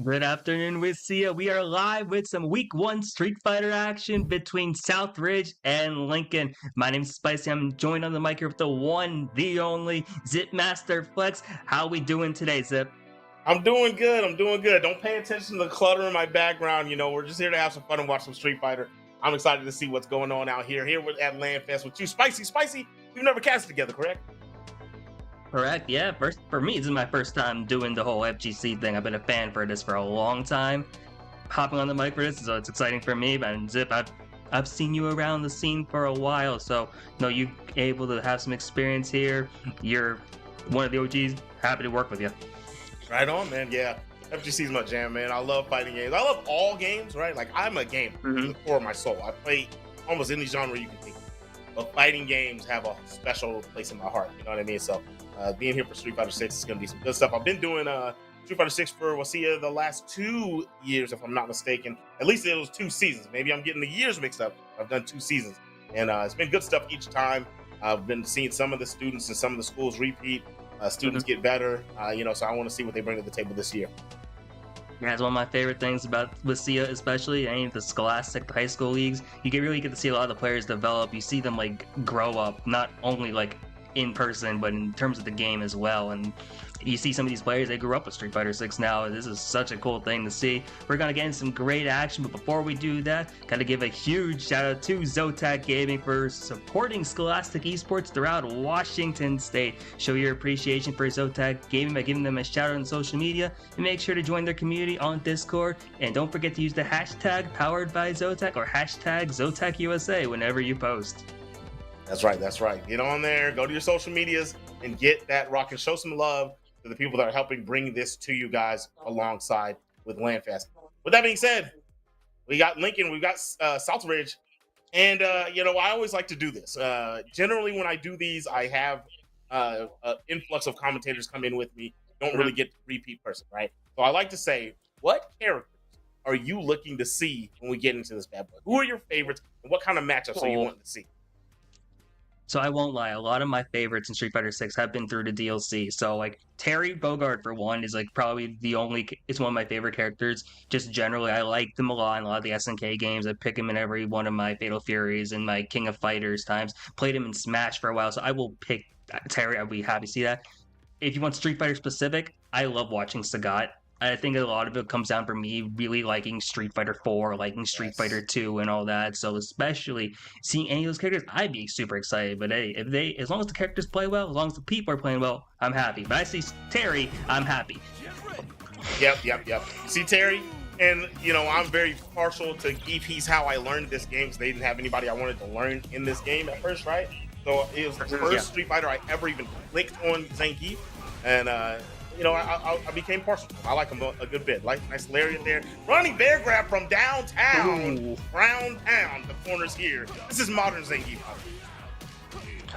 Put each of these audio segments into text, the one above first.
Good afternoon, WSSEA. We are live with some Week 1 Street Fighter action between Southridge and Lincoln. My name is Spicy. I'm joined on the mic here with the one, the only Zip Master Flex. How we doing today, Zip? I'm doing good. I'm doing good. Don't pay attention to the clutter in my background. We're just here to have some fun and watch some Street Fighter. I'm excited to see what's going on out here. Here at Land Fest with you, Spicy. Spicy, we've never cast together, correct? Correct, yeah. First, for me, this is my first time doing the whole FGC thing. I've been a fan for this for a long time. Hopping on the mic for this, so it's exciting for me. And Zip, I've seen you around the scene for a while, so you able to have some experience here. You're one of the OGs. Happy to work with you. Right on, man. Yeah. FGC is my jam, man. I love fighting games. I love all games, right? Like, I'm a gamer to the core of my soul. I play almost any genre you can think of. But fighting games have a special place in my heart. You know what I mean? So, being here for Street Fighter 6 is going to be some good stuff. I've been doing Street Fighter 6 for WSSEA the last 2 years, if I'm not mistaken. At least it was 2 seasons. Maybe I'm getting the years mixed up. I've done 2 seasons. And it's been good stuff each time. I've been seeing some of the students and some of the schools repeat. Students get better, so I want to see what they bring to the table this year. Yeah, it's one of my favorite things about WSSEA, especially any of the scholastic high school leagues. You really get to see a lot of the players develop. You see them grow up, not only in person, but in terms of the game as well. And you see some of these players, they grew up with Street Fighter 6 now. This is such a cool thing to see. We're going to get into some great action, but before we do that, got to give a huge shout out to Zotac Gaming for supporting scholastic esports throughout Washington State. Show your appreciation for Zotac Gaming by giving them a shout out on social media, and make sure to join their community on Discord. And don't forget to use the hashtag powered by Zotac or hashtag ZotacUSA whenever you post. That's right. That's right. Get on there, go to your social medias, and get that rock and show some love to the people that are helping bring this to you guys alongside with Landfest. With that being said, we got Lincoln, we've got Southridge, and I always like to do this. Generally, when I do these, I have an influx of commentators come in with me. Don't really get repeat person, right? So I like to say, what characters are you looking to see when we get into this bad boy? Who are your favorites, and what kind of matchups are you wanting to see? So I won't lie, a lot of my favorites in Street Fighter 6 have been through the DLC. So Terry Bogard for one is probably it's one of my favorite characters. Just generally, I like them a lot in a lot of the SNK games. I pick him in every one of my Fatal Furies and my King of Fighters times. Played him in Smash for a while, so I will pick Terry. I'd be happy to see that. If you want Street Fighter specific, I love watching Sagat. I think a lot of it comes down for me really liking Street Fighter 4, liking Street Fighter 2 and all that. So especially seeing any of those characters, I'd be super excited. But hey, as long as the characters play well, as long as the people are playing well, I'm happy. But I see Terry, I'm happy. Yep. See Terry, and I'm very partial to Geef. He's how I learned this game, because they didn't have anybody I wanted to learn in this game at first, right? So it was the first Street Fighter I ever even clicked on Zangief, and I became partial. I like him a good bit. Like, nice lariat there. Running bear grab from downtown. Ooh. Downtown. The corners here. This is modern Zangief.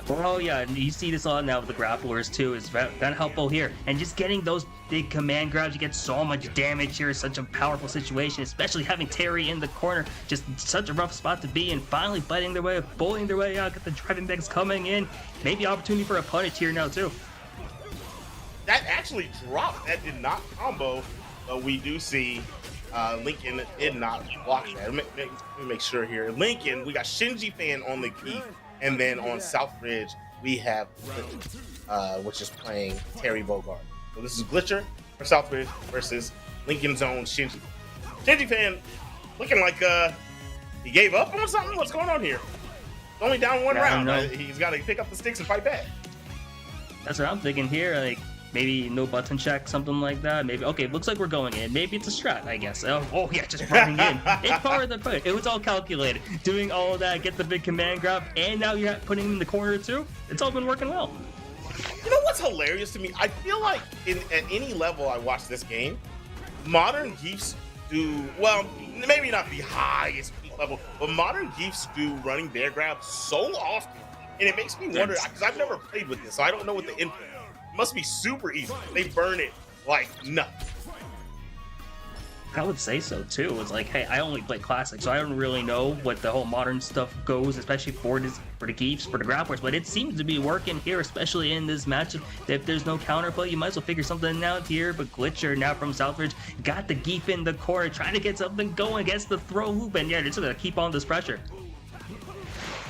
Oh yeah, and you see this a lot now with the grapplers too. It's kind of helpful here. And just getting those big command grabs, you get so much damage here. It's such a powerful situation, especially having Terry in the corner. Just such a rough spot to be in. Finally fighting their way, bullying their way out. Get the driving decks coming in. Maybe opportunity for a punish here now too. That actually dropped. That did not combo. But we do see Lincoln did not block that. Let me make sure here. Lincoln, we got Shinji Fan on the key. And then on Southridge, we have which is playing Terry Bogard. So this is Glitcher for Southridge versus Lincoln's own Shinji. Shinji Fan looking like he gave up on something. What's going on here? It's only down one round. He's got to pick up the sticks and fight back. That's what I'm thinking here. Maybe no button check, something like that. Maybe, okay, looks like we're going in. Maybe it's a strat, I guess. Oh yeah, just running in. It's part of the play. It was all calculated. Doing all of that, get the big command grab, and now you're putting him in the corner too. It's all been working well. You know what's hilarious to me? I feel like at any level I watch this game, modern Geefs do, well, maybe not the highest level, but modern Geefs do running bear grabs so often. And it makes me wonder, because I've never played with this, so I don't know what the input is. Must be super easy. They burn it like nuts. I would say so too. It's like, hey, I only play classic, so I don't really know what the whole modern stuff goes, especially for the keeps, for the grapplers. But it seems to be working here, especially in this matchup. If there's no counterplay, you might as well figure something out here. But Glitcher now from Southridge got the Geef in the corner, trying to get something going against the throw loop, and yeah, they're just gonna keep on this pressure.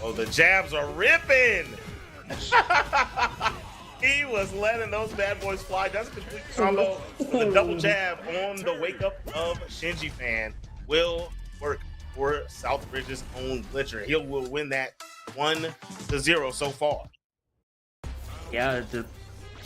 Oh, the jabs are ripping. He was letting those bad boys fly. That's a complete combo. The double jab on the wake up of Shinji Fan will work for Southridge's own Glitcher. He will win that 1-0 so far. Yeah,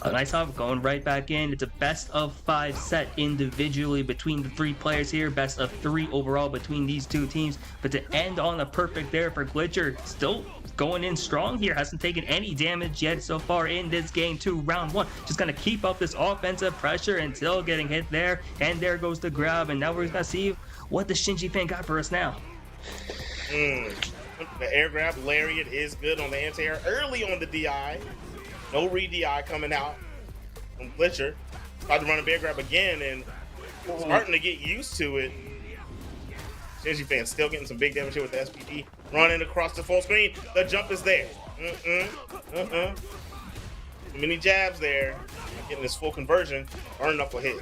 a nice off going right back in. It's a best of 5 set individually between the 3 players here. Best of 3 overall between these 2 teams. But to end on a perfect there for Glitcher, still going in strong here. Hasn't taken any damage yet so far in this game 2, round 1. Just gonna keep up this offensive pressure until getting hit there. And there goes the grab. And now we're gonna see what the Shinji Fan got for us now. The air grab lariat is good on the anti-air early on the DI. No re-DI coming out from Glitcher. Tried to run a bear grab again and starting to get used to it. Shinji Fan still getting some big damage here with the SPD. Running across the full screen. The jump is there. Too many jabs there. Getting this full conversion. Burn knuckle hit.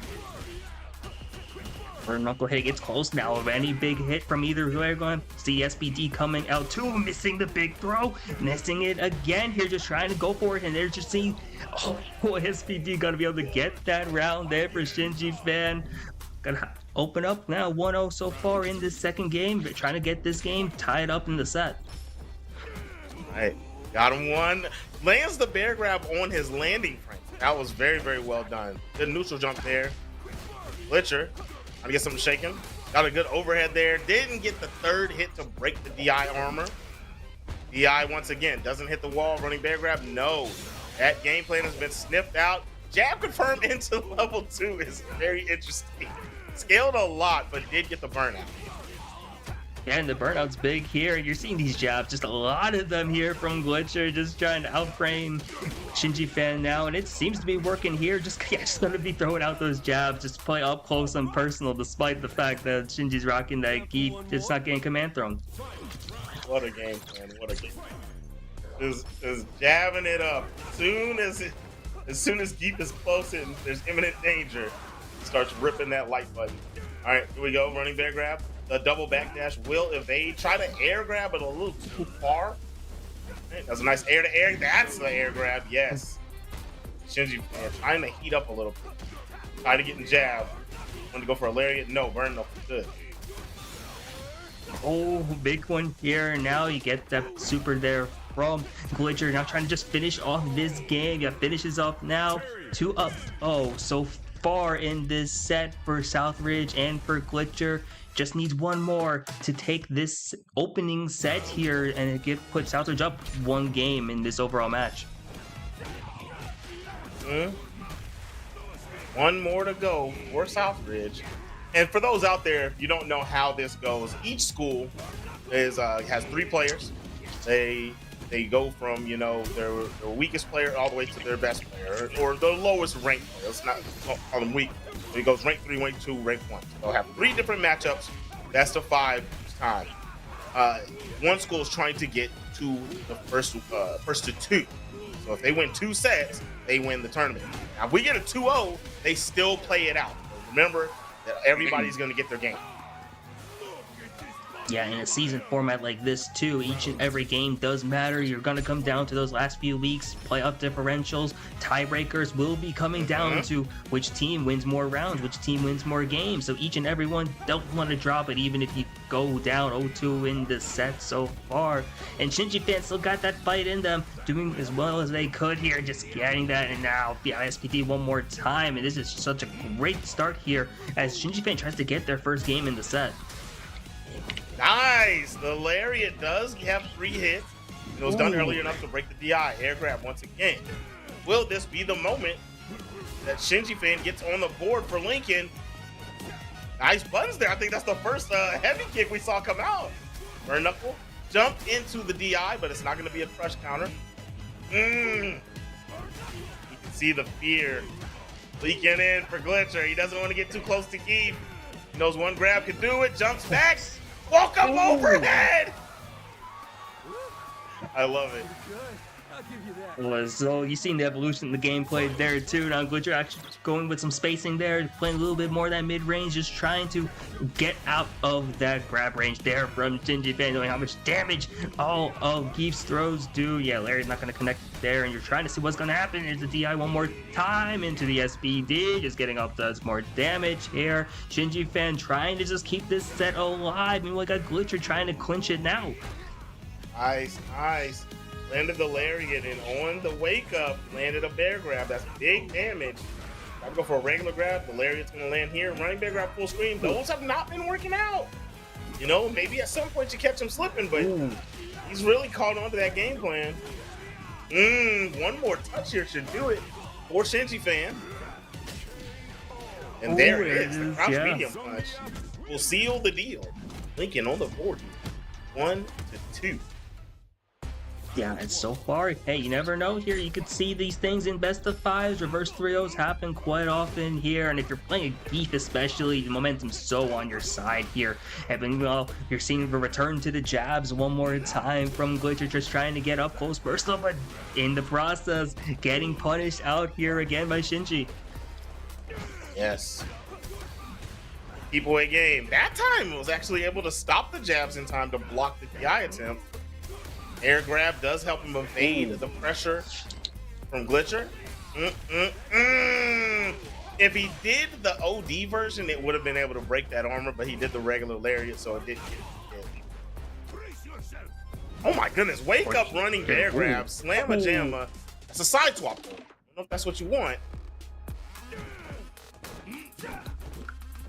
Burn knuckle hit gets close now. If any big hit from either way, going to see SPD coming out too, missing the big throw, missing it again here, just trying to go for it, and they're just seeing, oh, SPD gonna be able to get that round there for Shinji Fan. Gonna open up now 1-0 so far in this second game. They're trying to get this game tied up in the set. All right, got him one. Lands the bear grab on his landing frame. That was very, very well done. Good neutral jump there. Glitcher. Trying to get something shaken. Got a good overhead there. Didn't get the 3rd hit to break the DI armor. DI once again doesn't hit the wall. Running bear grab. No. That game plan has been sniffed out. Jab confirmed into level 2 is very interesting. Scaled a lot, but did get the burnout. Yeah, and the burnout's big here. You're seeing these jabs, just a lot of them here from Glitcher, just trying to outframe Shinji Fan now, and it seems to be working here. Just gonna be throwing out those jabs, just play up close and personal, despite the fact that Shinji's rocking that Geef, just not getting command thrown. What a game, man! What a game! Is jabbing it up. As soon as Geef is close and there's imminent danger, starts ripping that light button. All right, here we go. Running bear grab. The double backdash will evade. Try to air grab it a little too far. That's a nice air to air. That's the air grab. Yes. Shinji Fan trying to heat up a little bit. Try to get in jab. Want to go for a lariat? No, burn no. Good. Oh, big one here. Now you get that super there from Glitcher. Now trying to just finish off this game. Yeah, finishes off now. 2-0. Oh, so far in this set for Southridge and for Glitcher. Just needs one more to take this opening set here and put Southridge up 1 game in this overall match. One more to go for Southridge. And for those out there, if you don't know how this goes, each school has 3 players. They go from, you know, their weakest player all the way to their best player, or the lowest ranked player. Let's not call them weak. It goes rank 3, rank 2, rank 1. So they'll have 3 different matchups. Best of 5 each time. One school is trying to get to the first to 2. So if they win 2 sets, they win the tournament. Now, if we get a 2-0, they still play it out. Remember that everybody's going to get their game. Yeah, in a season format like this too, each and every game does matter. You're going to come down to those last few weeks, playoff differentials, tiebreakers will be coming down to which team wins more rounds, which team wins more games. So each and every one don't want to drop it, even if you go down 0-2 in the set so far. And Shinji Fan still got that fight in them, doing as well as they could here, just getting that. And now the ISPT one more time, and this is such a great start here as Shinji Fan tries to get their first game in the set. Nice! The lariat does have 3 hits. It was done earlier enough to break the DI. Air grab once again. Will this be the moment that Shinji Fan gets on the board for Lincoln? Nice buttons there. I think that's the first heavy kick we saw come out. Burn knuckle. Jumped into the DI, but it's not going to be a crush counter. You can see the fear leaking in for Glitcher. He doesn't want to get too close to Geef. He knows one grab can do it. Jumps back. Walk up overhead. I love it. So you've seen the evolution in the gameplay there too. Now Glitcher actually going with some spacing there, playing a little bit more of that mid-range, just trying to get out of that grab range there from Shinji Fan, knowing how much damage all of Geef's throws do. Yeah, Larry's not going to connect there, and you're trying to see what's going to happen. There's the DI one more time into the SBD, just getting up does more damage here. Shinji Fan trying to just keep this set alive. Meanwhile, we got Glitcher trying to clinch it now. Nice, nice. Landed the lariat, and on the wake up, landed a bear grab. That's big damage. I go for a regular grab. The lariat's gonna land here. Running bear grab full screen. Those have not been working out. You know, maybe at some point you catch him slipping, but he's really caught on to that game plan. One more touch here should do it for Shinji Fan. And there it is. The crouch medium punch will seal the deal. Lincoln on the board. 1-2. Yeah, and so far, hey, you never know here. You could see these things in best of fives. Reverse 3-0s happen quite often here. And if you're playing a Geef especially, the momentum's so on your side here. And meanwhile, you're seeing the return to the jabs one more time from Glitcher, just trying to get up close personal, but in the process, getting punished out here again by Shinji. Yes. Keep away game. That time was actually able to stop the jabs in time to block the DI attempt. Air grab does help him evade the pressure from Glitcher. If he did the OD version, it would have been able to break that armor, but he did the regular lariat, so it didn't get hit. Oh my goodness, wake up running bear grab, slam a jamma. That's a side swap though. I don't know if that's what you want.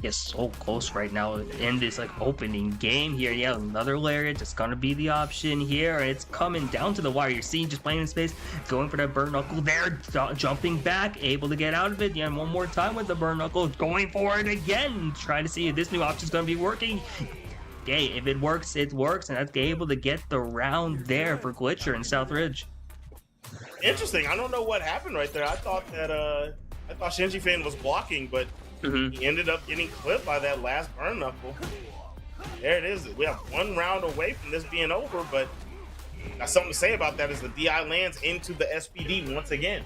Yes, so close right now in this like opening game here. Yeah, another lariat just gonna be the option here, and it's coming down to the wire. You're seeing just playing in space, going for that burn knuckle there, jumping back, able to get out of it. Yeah, and one more time with the burn knuckle, going for it again, trying to see if this new option's gonna be working. Okay, if it works, it works, and that's able to get the round there for Glitcher and Southridge. Interesting. I don't know what happened right there. I thought Shinji Fan was blocking, but he ended up getting clipped by that last burn knuckle. There it is. We have one round away from this being over, but got something to say about that as the DI lands into the SPD once again.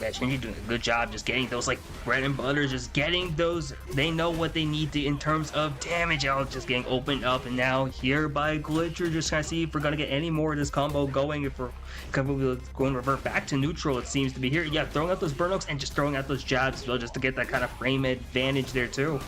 Yeah, Shinji doing a good job just getting those like bread and butter, just getting those. They know what they need to in terms of damage out, just getting opened up. And now here by Glitcher, just trying to see if we're gonna get any more of this combo going. If we're going to revert back to neutral, it seems to be here. Yeah, throwing out those burn hooks and just throwing out those jabs as well, just to get that kind of frame advantage there too.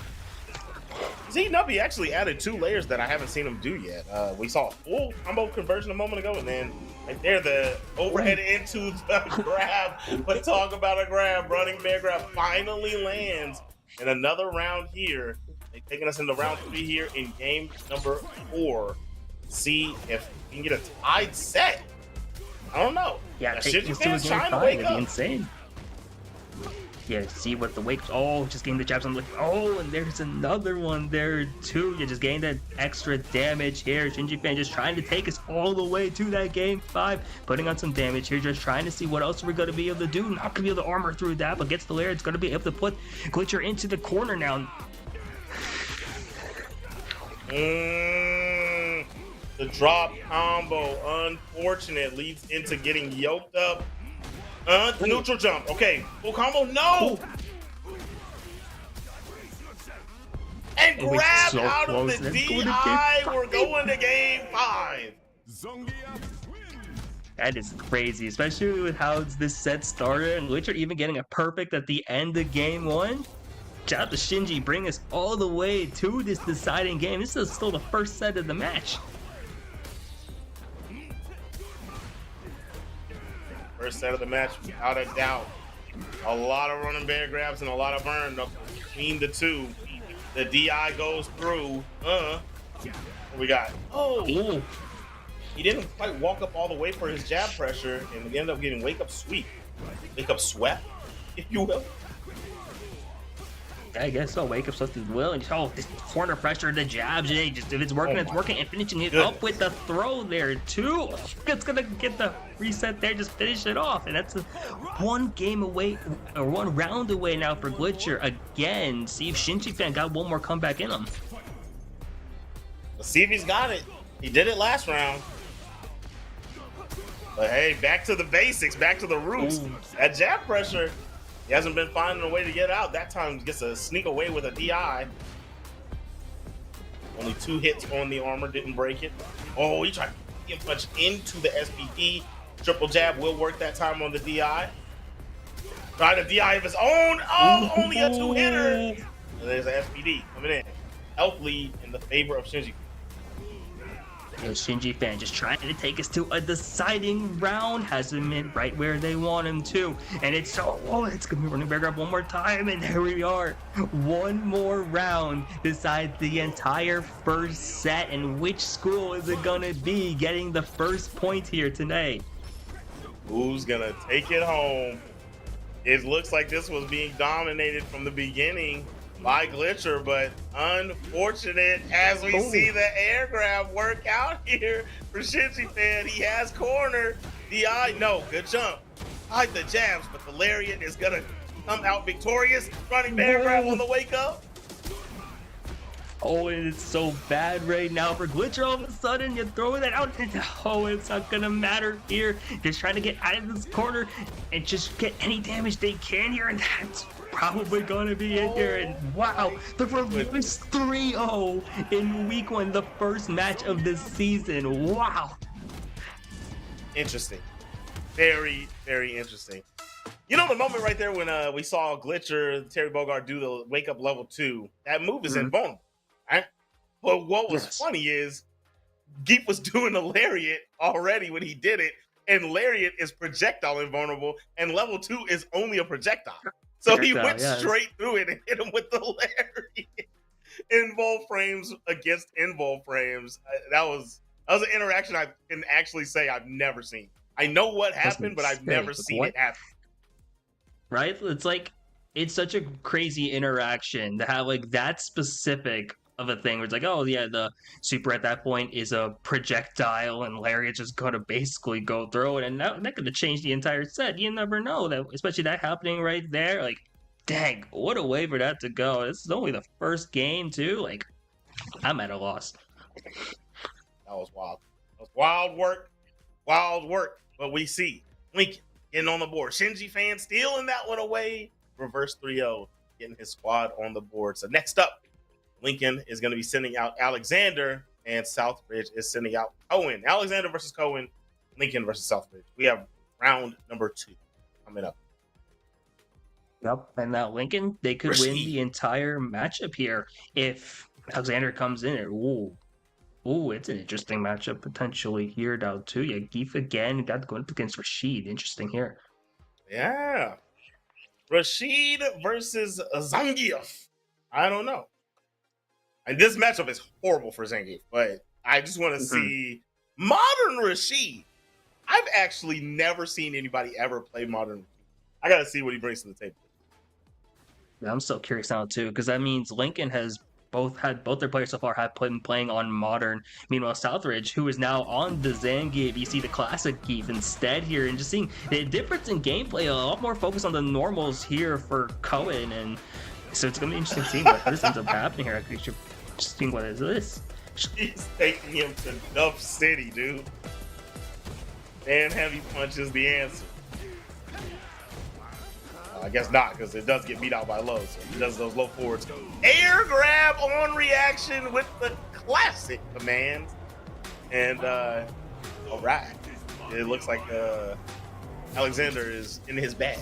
Z-Nubby actually added 2 layers that I haven't seen him do yet. We saw a full combo conversion a moment ago, and then right there, the overhead into the grab. But talk about a grab. Running bear grab finally lands in another round here. They're taking us into round 3 here in game number 4. See if we can get a tied set. I don't know. Yeah, should you game 5, wake it'd up? be insane. Yeah, see what the wake. Oh, just getting the jabs on the. Oh, and there's another one there too. You're just getting that extra damage here. Shinji Fan just trying to take us all the way to that game 5, putting on some damage here. Just trying to see what else we're gonna be able to do. Not gonna be able to armor through that, but gets the layer. It's gonna be able to put Glitcher into the corner now. The drop combo, unfortunate, leads into getting yoked up. Neutral jump. Okay, full combo. No. And grab so out close. of the DI. We're going to game 5. That is crazy, especially with how this set started and Glitcher even getting a perfect at the end of game 1. Shout out to Shinji, bring us all the way to this deciding game. This is still the first set of the match. First set of the match, without a doubt. A lot of running bear grabs and a lot of burn between the two. The DI goes through. What we got? Oh, he didn't quite walk up all the way for his jab pressure, and we ended up getting wake up sweep, wake up swept, if you will. I guess so. Wake up something will. And oh, this corner pressure, the jabs. Hey, just if it's working, it's working. And finishing it up with the throw there too. It's gonna get the reset there. Just finish it off, and that's one game away or one round away now for Glitcher again. See if Shinji Fan got one more comeback in him. Let's see if he's got it. He did it last round. But hey, back to the basics, back to the roots. Ooh. That jab pressure, he hasn't been finding a way to get out. That time he gets a sneak away with a DI. Only 2 hits on the armor, didn't break it. Oh, he tried to get punched into the SPD. Triple jab will work that time on the DI. Tried a DI of his own. Oh, only a 2-hitter. And there's an SPD coming in. Health lead in the favor of Shinji. Shinji Fan just trying to take us to a deciding round. Has him in right where they want him to. And it's it's gonna be running back up one more time, and there we are. One more round decides the entire first set. And which school is it gonna be getting the first point here tonight? Who's gonna take it home? It looks like this was being dominated from the beginning by Glitcher, but unfortunate as we see the air grab work out here for Shinji Fan. He has corner. DI, no, good jump. Hide the jabs, but the Lariat is gonna come out victorious. Running the air grab on the wake up. Oh, and it's so bad right now for Glitcher. All of a sudden, you throw that out, and oh, it's not gonna matter here. Just trying to get out of this corner and just get any damage they can here, and that's probably gonna be it here. And wow, the reverse 3-0 in week 1, the first match of the season. Wow. Interesting. Very, very interesting. You know, the moment right there when we saw Glitcher, Terry Bogard do the wake up level 2, that move is invulnerable. Right? But what was funny is Geep was doing the Lariat already when he did it, and Lariat is projectile invulnerable, and level 2 is only a projectile. So he went straight through it and hit him with the Lariat. Invul frames against invul frames. That was an interaction I can actually say I've never seen. I know what happened, but I've never seen it happen. Right? It's like, it's such a crazy interaction to have like that specific of a thing where it's like, oh yeah, the super at that point is a projectile and Lariat's just gonna basically go through it, and that could have changed the entire set. You never know that, especially that happening right there. Like, dang, what a way for that to go. This is only the first game too. Like, I'm at a loss. That was wild. That was wild work. Wild work. But we see Lincoln getting on the board. Shinji Fan stealing that one away. Reverse 3-0, getting his squad on the board. So next up, Lincoln is going to be sending out Alexander, and Southridge is sending out Cohen. Alexander versus Cohen, Lincoln versus Southridge. We have round number 2 coming up. Yep, and now Lincoln, they could win the entire matchup here if Alexander comes in. Ooh, it's an interesting matchup potentially here now too. Yeah, Geef again got going up against Rashid. Interesting here. Yeah, Rashid versus Zangief. I don't know. And this matchup is horrible for Zangief, but I just want to see modern Rashid. I've actually never seen anybody ever play modern. I got to see what he brings to the table. Yeah, I'm so curious now too, because that means Lincoln has both their players so far have been playing on modern. Meanwhile, Southridge, who is now on the Zangief, you see the classic Geef instead here, and just seeing the difference in gameplay, a lot more focus on the normals here for Cohen, and so it's gonna be interesting seeing what this ends up happening here. I should just think, what is this? He's taking him to Duff City, dude. And heavy punch is the answer. I guess not, because it does get beat out by low, so he does those low forwards. Air grab on reaction with the classic command. And, all right. It looks like Alexander is in his bag.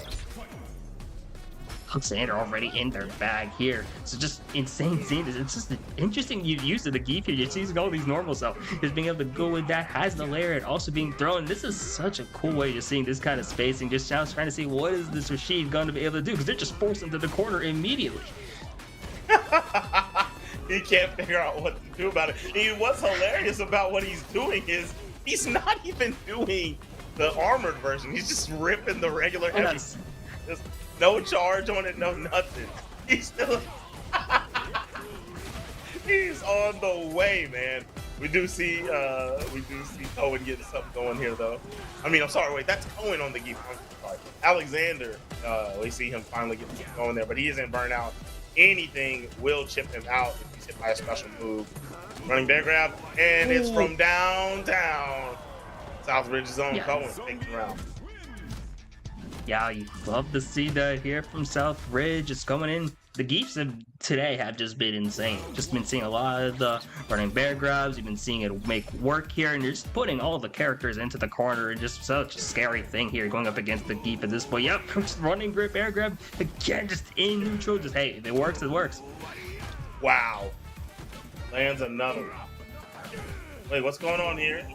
Alexander already in their bag here. So just insane seeing this. It's just interesting use of the Geef here. You're seeing all these normal stuff. Just being able to go with that, has the Lariat also being thrown. This is such a cool way of seeing this kind of spacing. Just trying to see what is this Rashid going to be able to do, because they're just forced into the corner immediately. He can't figure out what to do about it. And what's hilarious about what he's doing is he's not even doing the armored version. He's just ripping the regular heavy. No charge on it, no nothing. He's still He's on the way, man. We do see Cohen getting something going here, though. I mean, I'm sorry, wait, that's Cohen on the Geef. I'm sorry. Alexander, we see him finally getting something going there, but he isn't burnt out. Anything will chip him out if he's hit by a special move. Running bear grab, and it's from downtown. Southridge's own Cohen taking around. Yeah, you love to see that here from Southridge. It's coming in. The Geefs today have just been insane. Just been seeing a lot of the running bear grabs. You've been seeing it make work here, and you're just putting all the characters into the corner, and just such a scary thing here going up against the Geef at this point. Yep, just running bear grab again, just in neutral. Just hey, if it works, it works. Wow, lands another. Wait, what's going on here?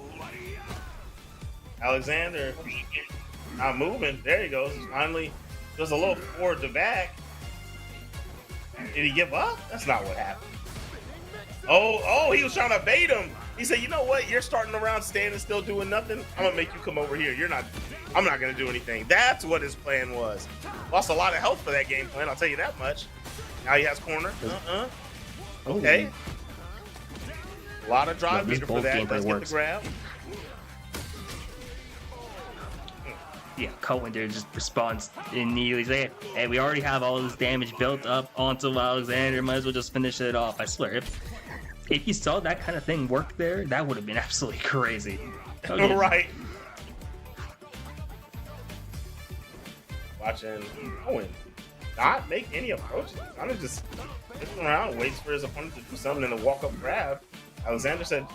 Alexander not moving. There he goes. Finally, there's a little forward to back. Did he give up? That's not what happened. Oh, he was trying to bait him. He said, you know what? You're starting around standing still doing nothing. I'm going to make you come over here. I'm not going to do anything. That's what his plan was. Lost a lot of health for that game plan. I'll tell you that much. Now he has corner. Okay. A lot of drive meter for that. Let's get the grab. Yeah, Cohen there just responds immediately. He's like, hey, we already have all this damage built up onto Alexander. Might as well just finish it off. I swear, if you saw that kind of thing work there, that would have been absolutely crazy. Okay. Right. Watching Cohen not make any approaches. Kind of just sits around, waits for his opponent to do something, and a walk-up grab. Alexander said,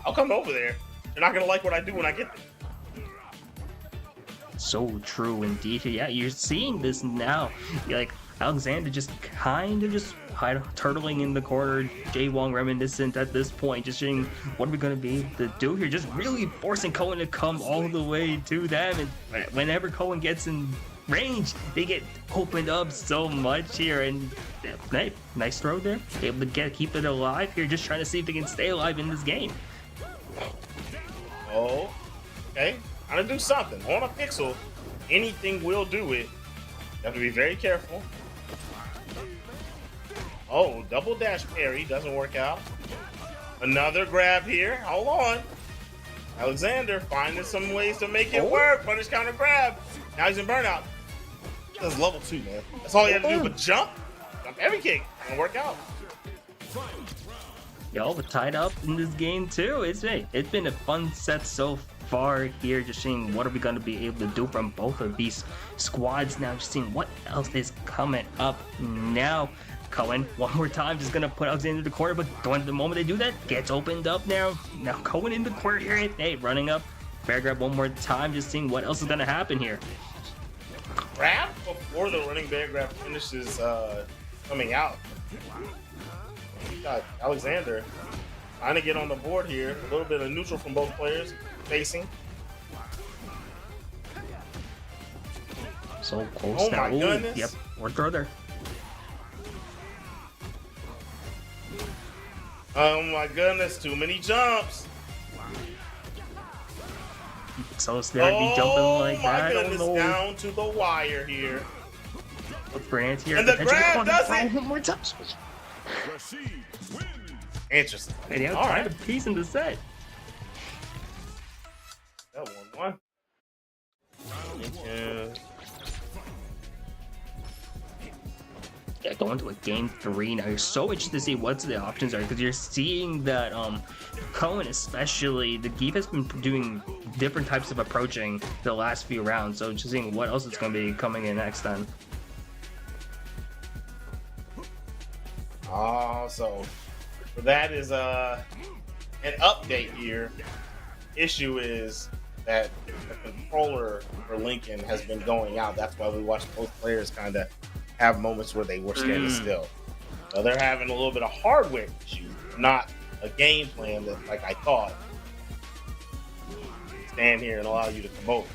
I'll come over there. You're not going to like what I do when I get there. So true indeed. Yeah, you're seeing this now. Like Alexander just kind of just turtling in the corner. Jay Wong reminiscent at this point, just saying, what are we going to be able to do here? Just really forcing Cohen to come all the way to them. And whenever Cohen gets in range, they get opened up so much here. And hey, nice throw there. Able to keep it alive here. Just trying to see if they can stay alive in this game. Oh, okay. I'm gonna do something on a pixel. Anything will do it. You have to be very careful. Oh, double dash parry doesn't work out. Another grab here. Hold on. Alexander finding some ways to make it work. Punish counter grab. Now he's in burnout. That's level 2, man. That's all he had to do. But jump every kick. Gonna work out. Y'all were tied up in this game too. It's been a fun set so far here, just seeing what are we going to be able to do from both of these squads now, just seeing what else is coming up now. Cohen one more time just gonna put Alexander in the corner, but the moment they do that, gets opened up now Cohen in the corner here. Hey, running up bear grab one more time, just seeing what else is gonna happen here. Grab before the running bear grab finishes coming out. Got Alexander trying to get on the board here. A little bit of neutral from both players facing. So close. Oh now. my goodness. Yep, one throw there. Oh my goodness, too many jumps. So scared to be jumping like that. Oh my goodness, down to the wire here. Look for anti-air. And the grab does it. One more time. Interesting. And he was trying to piece in the set. That 1-1. Yeah, going to a game 3 now. You're so interested to see what the options are, because you're seeing that Cohen, especially the Geef, has been doing different types of approaching the last few rounds. So just seeing what else is going to be coming in next then. So that is an update here. Issue is that the controller for Lincoln has been going out. That's why we watched both players kind of have moments where they were standing still. So they're having a little bit of hardware issue, not a game plan that, like I thought, stand here and allow you to come over.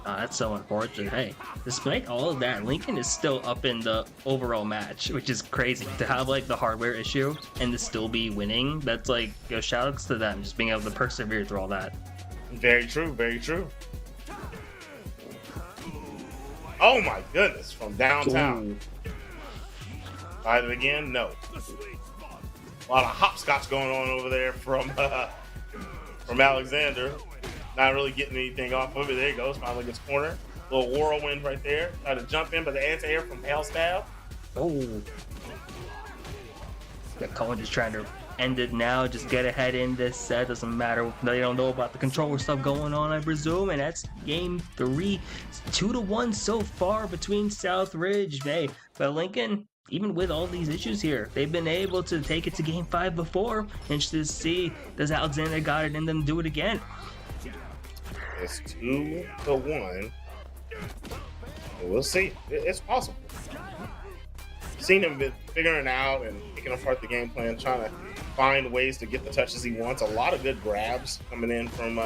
That's so unfortunate. Hey, despite all of that, Lincoln is still up in the overall match, which is crazy. To have like the hardware issue and to still be winning, that's like, shout outs to them, just being able to persevere through all that. Very true, very true. Oh my goodness, from downtown. Try it again? No. A lot of hopscotch going on over there from Alexander. Not really getting anything off of it. There he goes. Finally gets corner. Little whirlwind right there. Try to jump in, but the anti-air from Hell Stab. Oh. Yeah, Cohen just trying to end it now. Just get ahead in this set. Doesn't matter. They don't know about the controller stuff going on, I presume. And that's game 3. It's 2-1 so far between Southridge. Hey, but Lincoln, even with all these issues here, they've been able to take it to game 5 before. Interested to see, does Alexander got it in them to do it again? It's 2-1. We'll see. It's possible. Seen him been figuring out and picking apart the game plan, trying to find ways to get the touches he wants. A lot of good grabs coming in from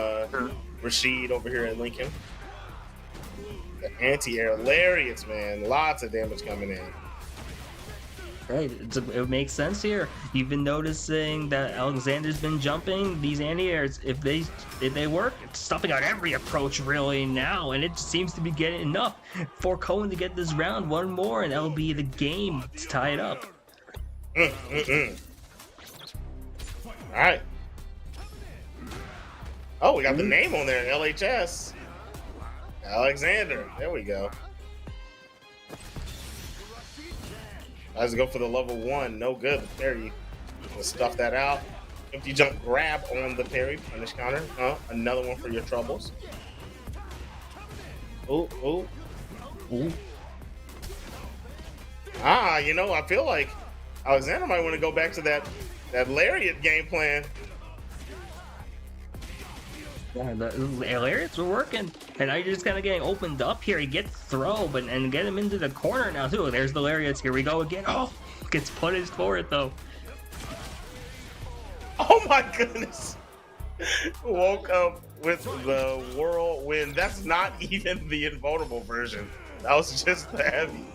Rashid over here at Lincoln. The anti-air lariats, man. Lots of damage coming in. Hey, it makes sense here. You've been noticing that Alexander's been jumping these anti-airs. If they work, it's stopping out every approach really now, and it seems to be getting enough for Cohen to get this round. One more, and that'll be the game to tie it up. All right. Oh, we got the name on there, LHS. Alexander. There we go. Let's go for the level 1. No good. The parry. Let's stuff that out. Empty jump grab on the parry. Punish counter. Another one for your troubles. Ooh, ooh. Ooh. You know, I feel like Alexander might want to go back to that lariat game plan. Yeah, the lariats were working, and now you're just kind of getting opened up here. He gets throw, and get him into the corner now too. There's the lariats. Here we go again. Oh, gets punished for it though. Oh my goodness! Woke up with the whirlwind. That's not even the invulnerable version. That was just the heavy.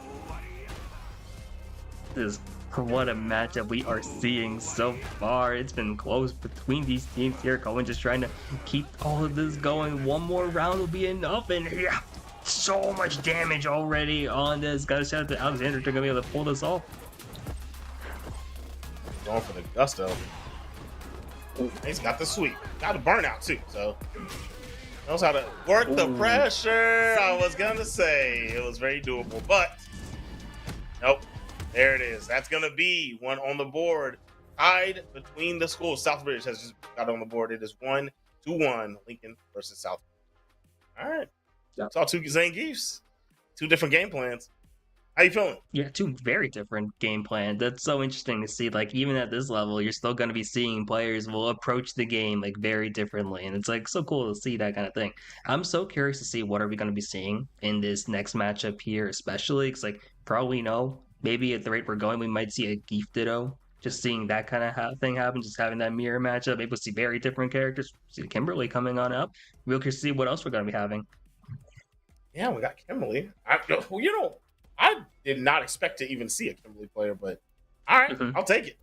What a matchup we are seeing so far. It's been close between these teams here. Cohen just trying to keep all of this going. One more round will be enough, and yeah, so much damage already on this. Gotta shout out to Alexander to be able to pull this off. Going for the gusto. He's got the sweep. Got a burnout too, so knows how to work the pressure. I was gonna say it was very doable, but nope. There it is. That's going to be one on the board. Tied between the schools. Southridge has just got on the board. It is 1-1, Lincoln versus Southridge. All right. Yep. Saw two Zangiefs. 2 different game plans. How you feeling? Yeah, 2 very different game plans. That's so interesting to see. Like, even at this level, you're still going to be seeing players will approach the game like very differently, and it's like so cool to see that kind of thing. I'm so curious to see what are we going to be seeing in this next matchup here, especially because like probably maybe at the rate we're going, we might see a Geef Ditto. Just seeing that kind of thing happen, just having that mirror matchup. Maybe we'll see very different characters. See Kimberly coming on up. We'll just see what else we're going to be having. Yeah, we got Kimberly. I did not expect to even see a Kimberly player, but all right, I'll take it.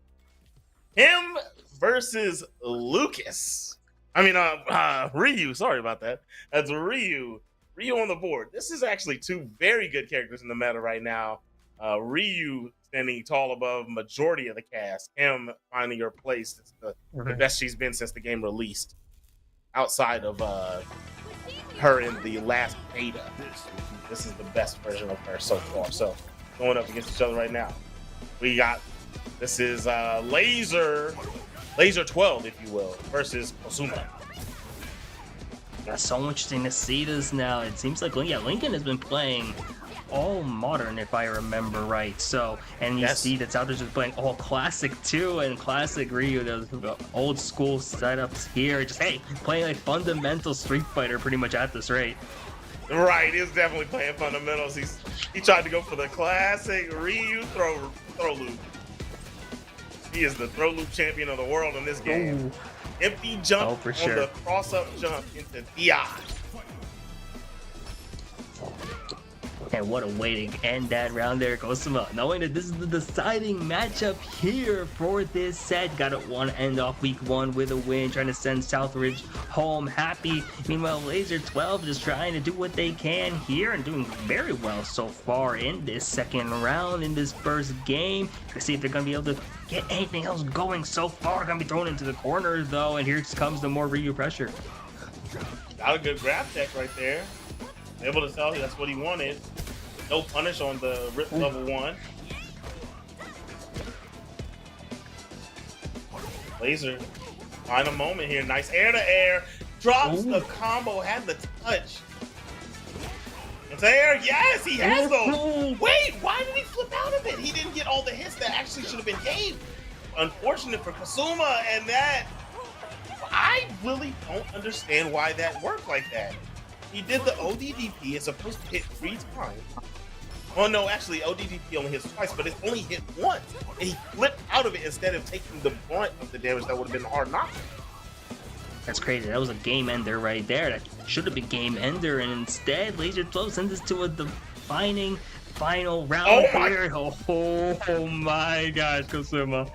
Him versus Lucas. Ryu. Sorry about that. That's Ryu. Ryu on the board. This is actually 2 very good characters in the meta right now. Ryu standing tall above majority of the cast. Him finding her place. It's the best she's been since the game released. Outside of her in the last beta. This is the best version of her so far. So going up against each other right now. This is Laser 12, if you will, versus Osuma. That's so interesting to see this now. It seems like Lincoln has been playing all modern, if I remember right. So, and you see that Southridge is playing all classic too, and classic Ryu, those old school setups here. Just playing like fundamental Street Fighter pretty much at this rate. Right, he's definitely playing fundamentals. He tried to go for the classic Ryu throw loop. He is the throw loop champion of the world in this game. Ooh. Empty jump on the cross up jump into DI. And what a way to end that round there, Kosuma. Knowing that this is the deciding matchup here for this set. Gotta want to end off week 1 with a win, trying to send Southridge home happy. Meanwhile, Laser 12 just trying to do what they can here and doing very well so far in this second round, in this first game. To see if they're going to be able to get anything else going so far. Going to be thrown into the corners though, and here comes the more Ryu pressure. Got a good grab tech right there. Able to tell you that's what he wanted. No punish on the rip level 1. Laser, final moment here. Nice air to air. Drops the combo, had the touch. It's air. Yes, he has those. Wait, why did he flip out of it? He didn't get all the hits that actually should have been gave. Unfortunate for Kosuma, and that I really don't understand why that worked like that. He did the ODDP. It's supposed to hit 3 times. Oh no, actually ODDP only hits twice, but it only hit once. And he flipped out of it instead of taking the brunt of the damage that would have been a hard knock. That's crazy. That was a game ender right there. That should have been game ender, and instead Laser 12 sends us to a defining final round here. Oh my gosh, Kosuma.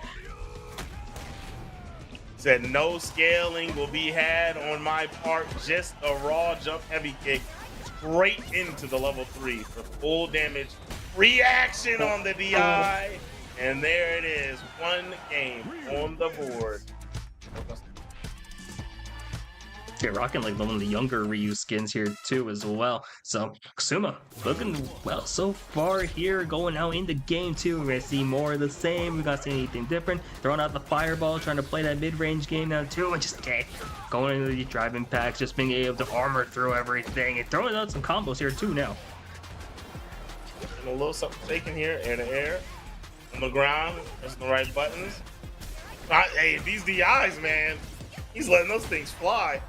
Said no scaling will be had on my part, just a raw jump heavy kick straight into the level 3 for full damage reaction on the DI, and there it is, 1 game on the board. They're rocking like one of the younger Ryu skins here too as well. So Kosuma looking well so far here, going out into game 2. We're gonna see more of the same. We're gonna see anything different. Throwing out the fireball, trying to play that mid-range game now too, and just going into the driving packs, just being able to armor through everything and throwing out some combos here too now. And a little something shaking here, air to air, on the ground, pressing the right buttons. Hey, these DIs, man, he's letting those things fly.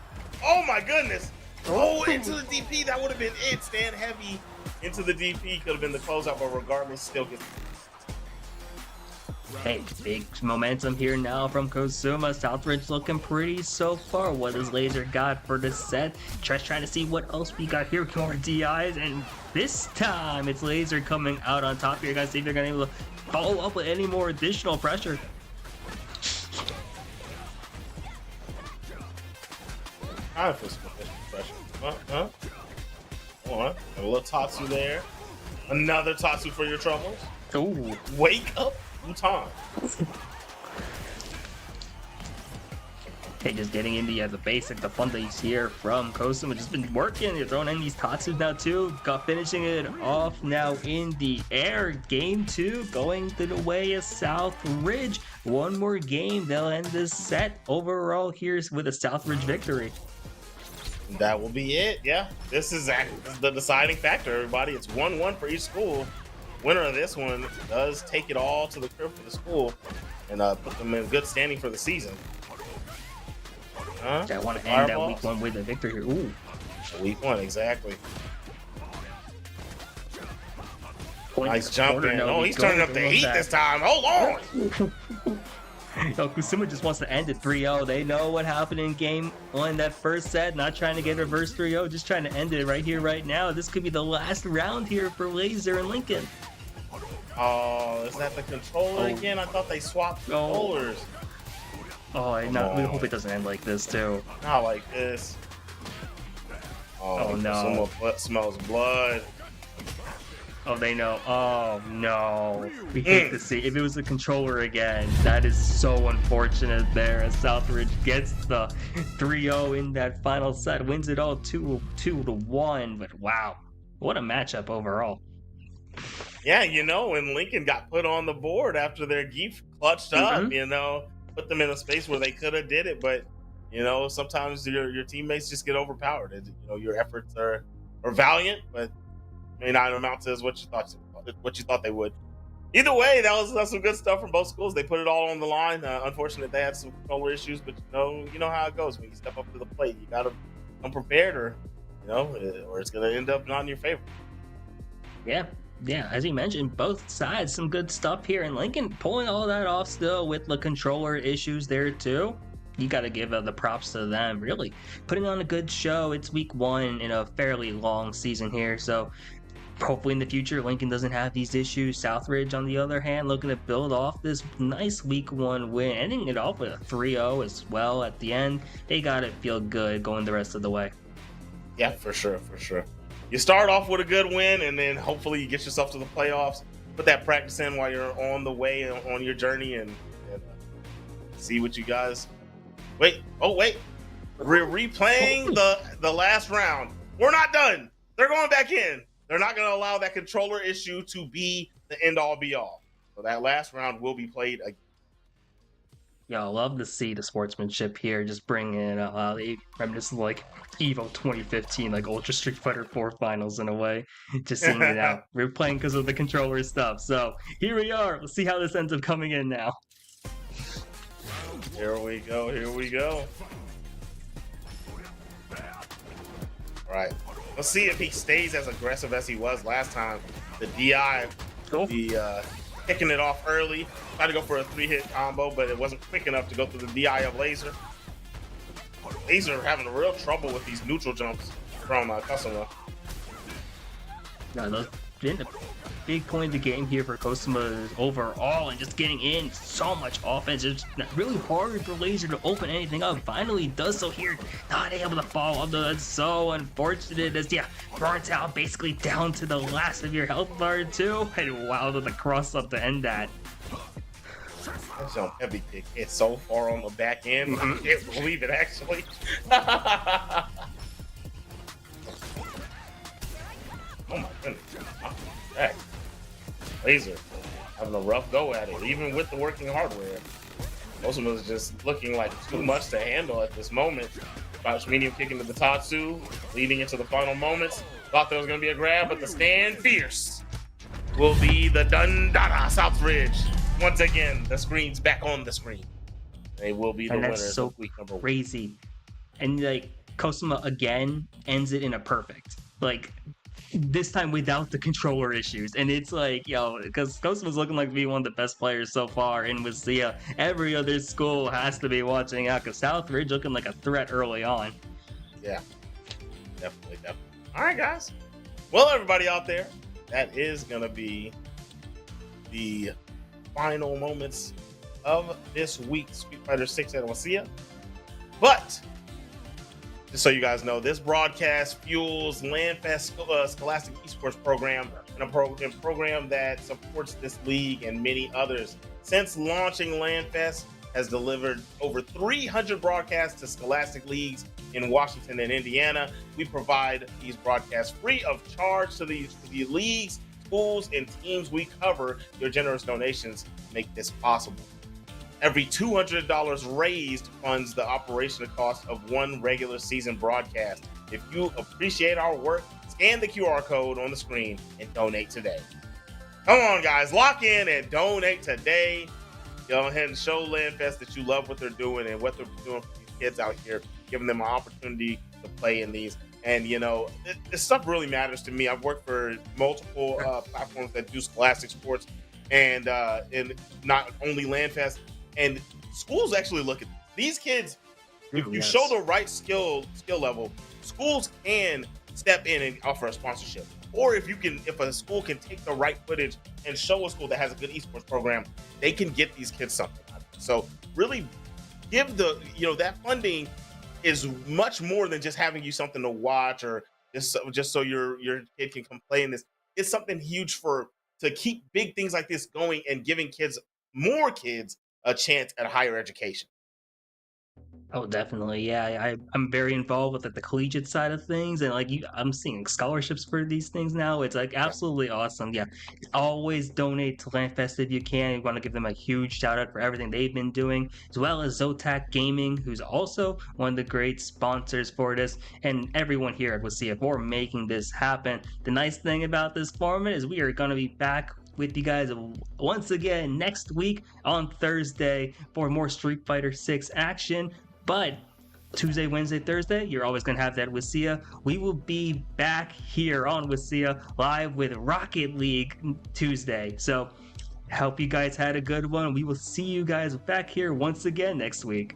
Oh my goodness! Oh, into the DP, that would have been it. Stand heavy into the DP, could have been the closeout, but regardless, still gets. Hey, big momentum here now from Kosuma. Southridge looking pretty so far. What does Laser got for the set? Just trying to see what else we got here. More DIs, and this time it's Laser coming out on top here. Guys, see if they're gonna be able to follow up with any more additional pressure. I feel some pressure. Hold on. A little Tatsu there. Another Tatsu for your troubles. Ooh. Wake up, Bhutan. Hey, just getting into the basic, the fun things here from Kosuma. Just been working. You're throwing in these Tatsus now too. Finishing it off now in the air. Game 2 going to the way of Southridge. One more game, they'll end this set. Overall, here's with a Southridge victory. That will be it. Yeah, this is the deciding factor, everybody. It's 1-1 for each school. Winner of this one does take it all to the crib for the school and put them in good standing for the season. I want to end that week 1 with a victory here. Ooh. Week 1, exactly. Nice jump in. Oh, he's turning up the heat this time. Hold on. Kosuma just wants to end it 3-0. They know what happened in game 1, that first set. Not trying to get reverse 3-0, just trying to end it right here, right now. This could be the last round here for Laser and Lincoln. Oh, is that the controller again? I thought they swapped controllers. Oh, we hope it doesn't end like this too. Not like this. Oh no. Kosuma smells blood. Oh, they know. Oh no. We hate to see. If it was the controller again, that is so unfortunate there as Southridge gets the 3-0 in that final set, wins it all 2-1. But wow, what a matchup overall. Yeah, and Lincoln got put on the board after their Geef clutched up, put them in a space where they could have did it, but sometimes your teammates just get overpowered. And, your efforts are valiant, but may not amount to as what you thought they would. Either way, that's some good stuff from both schools. They put it all on the line. Unfortunately, they had some controller issues, but you know how it goes when you step up to the plate. You gotta come prepared, or it's gonna end up not in your favor. Yeah, as you mentioned, both sides some good stuff here, and Lincoln pulling all that off still with the controller issues there too. You got to give the props to them, really putting on a good show. It's week 1 in a fairly long season here, so hopefully in the future, Lincoln doesn't have these issues. Southridge, on the other hand, looking to build off this nice week 1 win, ending it off with a 3-0 as well at the end. They got to feel good going the rest of the way. Yeah, for sure. You start off with a good win, and then hopefully you get yourself to the playoffs. Put that practice in while you're on the way, on your journey, and see what you guys... Wait. We're replaying the last round. We're not done. They're going back in. They're not going to allow that controller issue to be the end-all, be-all. So that last round will be played again. Yeah, I love to see the sportsmanship here, just bringing it up. Reminiscent like EVO 2015, like Ultra Street Fighter 4 finals in a way. Just seeing it out. We're playing because of the controller stuff. So here we are. Let's see how this ends up coming in now. Here we go. All right. Let's see if he stays as aggressive as he was last time. The DI, kicking it off early. Tried to go for a 3-hit combo, but it wasn't quick enough to go through the DI of Laser. Laser having real trouble with these neutral jumps from Cosuma. Yeah, those been a big point of the game here for Cosuma overall, and just getting in so much offense. It's really hard for Laser to open anything up. Finally does so here, not able to follow up. That's so unfortunate as burnt out basically down to the last of your health bar too. And wow, the cross up to end that. That jump heavy kick. It's so far on the back end. I can't believe it actually. Oh my goodness. Back. Laser having a rough go at it, even with the working hardware. Cosuma is just looking like too much to handle at this moment. Crouch medium kick into the Tatsu, leading into the final moments. Thought there was going to be a grab, but the stand fierce will be the Dundada Southridge. Once again, the screen's back on the screen. They will be the winners so of week number 1. Crazy. And like Cosuma again ends it in a perfect. Like this time without the controller issues, and it's like, because Cosuma's looking like to be one of the best players so far in WSSEA. Every other school has to be watching out because Southridge looking like a threat early on. Yeah, definitely. All right, guys. Well, everybody out there, that is gonna be the final moments of this week's Street Fighter 6 at WSSEA. But just so you guys know, this broadcast fuels LandFest Scholastic Esports program, and a program that supports this league and many others. Since launching LandFest, has delivered over 300 broadcasts to Scholastic leagues in Washington and Indiana. We provide these broadcasts free of charge to the leagues, schools, and teams we cover. Your generous donations make this possible. Every $200 raised funds the operational cost of one regular season broadcast. If you appreciate our work, scan the QR code on the screen and donate today. Come on, guys, lock in and donate today. Go ahead and show LandFest that you love what they're doing and what they're doing for these kids out here, giving them an opportunity to play in these. And, this stuff really matters to me. I've worked for multiple platforms that do scholastic sports and not only LandFest. And schools actually look at these kids. If you show the right skill level, schools can step in and offer a sponsorship. Or if a school can take the right footage and show a school that has a good esports program, they can get these kids something out of it. So really give that funding is much more than just having you something to watch or just so your kid can come play in this. It's something huge to keep big things like this going and giving more kids a chance at higher education. Oh, definitely. Yeah, I'm very involved with the collegiate side of things, and I'm seeing scholarships for these things now. It's absolutely awesome. Yeah, always donate to LandFest if you can. You want to give them a huge shout out for everything they've been doing, as well as Zotac Gaming, who's also one of the great sponsors for this, and everyone here at WSSEA for making this happen. The nice thing about this format is we are going to be back with you guys once again next week on Thursday for more Street Fighter 6 action. But Tuesday, Wednesday, Thursday, you're always going to have that WSSEA. We will be back here on WSSEA live with Rocket League Tuesday. So, hope you guys had a good one. We will see you guys back here once again next week.